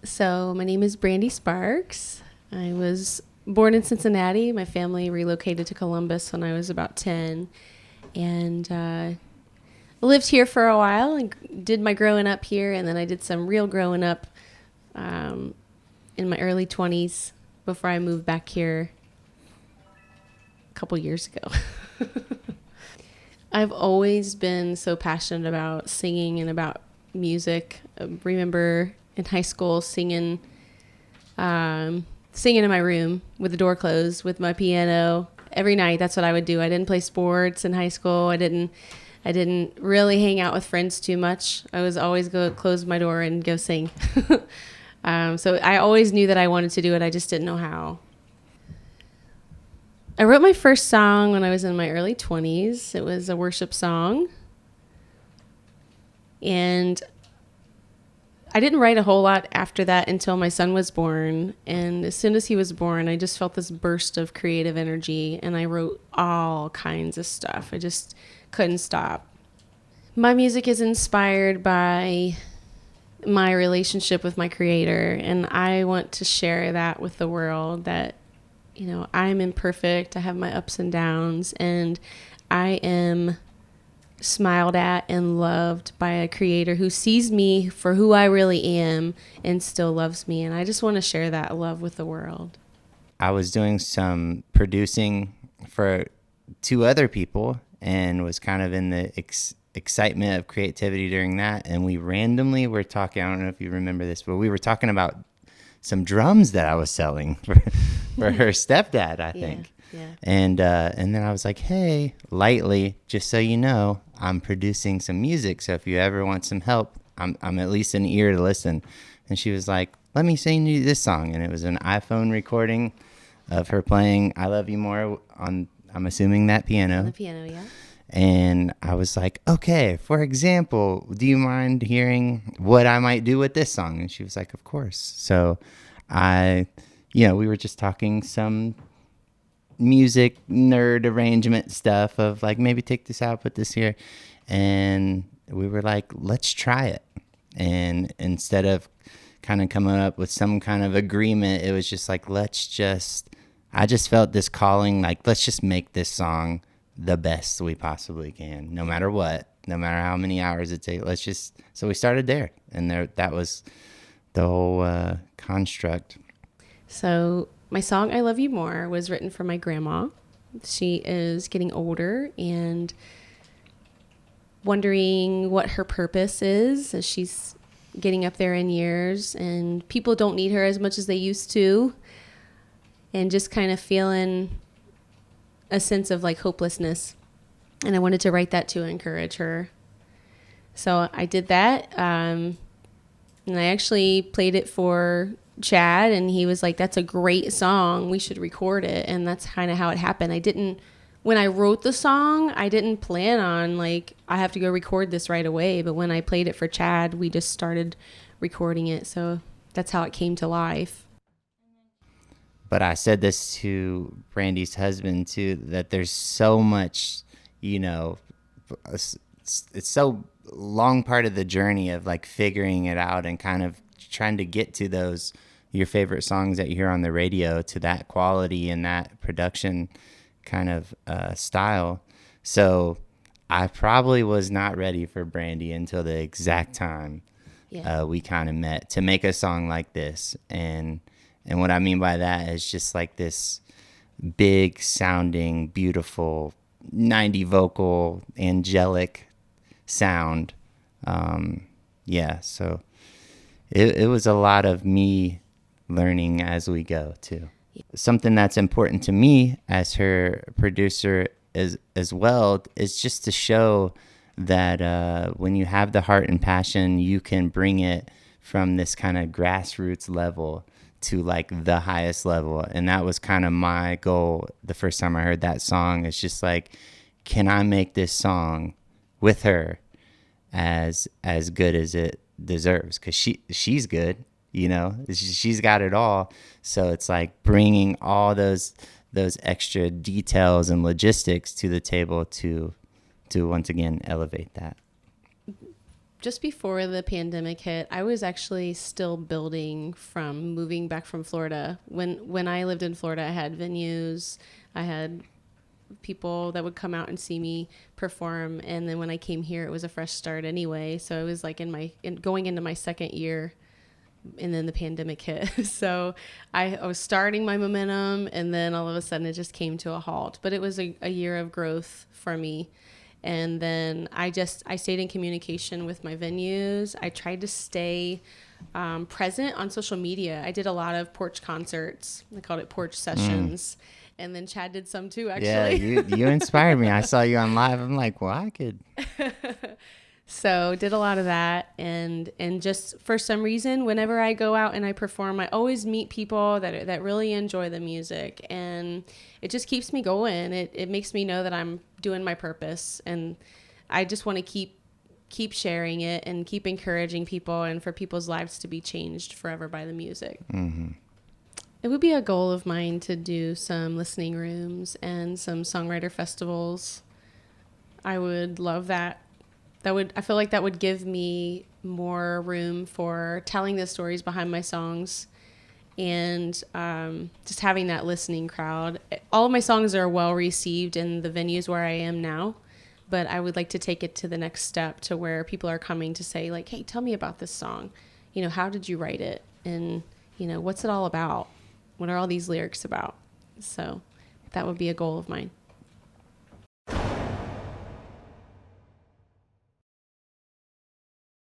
So my name is Brandi Sparks. I was born in Cincinnati. My family relocated to Columbus when I was about 10, and lived here for a while and did my growing up here, and then I did some real growing up in my early 20s before I moved back here a couple years ago. I've always been so passionate about singing and about music. I remember in high school singing in my room with the door closed with my piano every night. That's what I would do. I didn't play sports in high school. I didn't really hang out with friends too much. I was always go close my door and go sing. So I always knew that I wanted to do it. I just didn't know how. I wrote my first song when I was in my early 20s. It was a worship song. And I didn't write a whole lot after that until my son was born. And as soon as he was born, I just felt this burst of creative energy. And I wrote all kinds of stuff. I just couldn't stop. My music is inspired by my relationship with my creator. And I want to share that with the world, that I'm imperfect. I have my ups and downs, and I am smiled at and loved by a creator who sees me for who I really am and still loves me. And I just want to share that love with the world. I was doing some producing for two other people and was kind of in the excitement of creativity during that. And we randomly were talking, I don't know if you remember this, but we were talking about some drums that I was selling for her stepdad, I think. Yeah. And then I was like, hey, lightly, just so you know, I'm producing some music. So if you ever want some help, I'm at least an ear to listen. And she was like, let me sing you this song. And it was an iPhone recording of her playing I Love You More on, I'm assuming, that piano. On the piano, yeah. And I was like, okay, for example, do you mind hearing what I might do with this song? And she was like, of course. So we were just talking some music nerd arrangement stuff of like, maybe take this out, put this here. And we were like, let's try it. And instead of kind of coming up with some kind of agreement, it was just like, I just felt this calling, like, let's just make this song the best we possibly can, no matter what, no matter how many hours it takes. So we started there, and that was the whole construct. So my song I Love You More was written for my grandma. She is getting older and wondering what her purpose is as she's getting up there in years, and people don't need her as much as they used to, and just kind of feeling a sense of like hopelessness. And I wanted to write that to encourage her. So I did that. And I actually played it for Chad, and he was like, that's a great song. We should record it. And that's kind of how it happened. When I wrote the song, I didn't plan on like, I have to go record this right away. But when I played it for Chad, we just started recording it. So that's how it came to life. But I said this to Brandi's husband too, that there's so much, it's so long part of the journey of like figuring it out and kind of trying to get to your favorite songs that you hear on the radio, to that quality and that production kind of style. So I probably was not ready for Brandi until the exact time we kind of met to make a song like this. And what I mean by that is just like this big sounding, beautiful, 90 vocal, angelic sound. So it was a lot of me learning as we go too. Something that's important to me as her producer as well is just to show that when you have the heart and passion, you can bring it from this kind of grassroots level to like the highest level. And that was kind of my goal the first time I heard that song. It's just like, can I make this song with her as good as it deserves? Because she's good, she's got it all. So it's like bringing all those extra details and logistics to the table to once again elevate that. just before the pandemic hit, I was actually still building from moving back from Florida. When I lived in Florida, I had venues, I had people that would come out and see me perform, and then when I came here, it was a fresh start anyway. So it was like going into my second year, and then the pandemic hit. So I was starting my momentum, and then all of a sudden it just came to a halt. But it was a year of growth for me. And then I stayed in communication with my venues. I tried to stay present on social media. I did a lot of porch concerts. I called it porch sessions. And then Chad did some too, actually. Yeah, you inspired me. I saw you on live. I'm like, well, I could. So did a lot of that. And just for some reason, whenever I go out and I perform, I always meet people that really enjoy the music. And it just keeps me going. It makes me know that I'm doing my purpose. And I just want to keep sharing it and keep encouraging people and for people's lives to be changed forever by the music. Mm-hmm. It would be a goal of mine to do some listening rooms and some songwriter festivals. I would love that. I feel like that would give me more room for telling the stories behind my songs and just having that listening crowd. All of my songs are well received in the venues where I am now, but I would like to take it to the next step to where people are coming to say like, hey, tell me about this song. How did you write it? And, what's it all about? What are all these lyrics about? So that would be a goal of mine.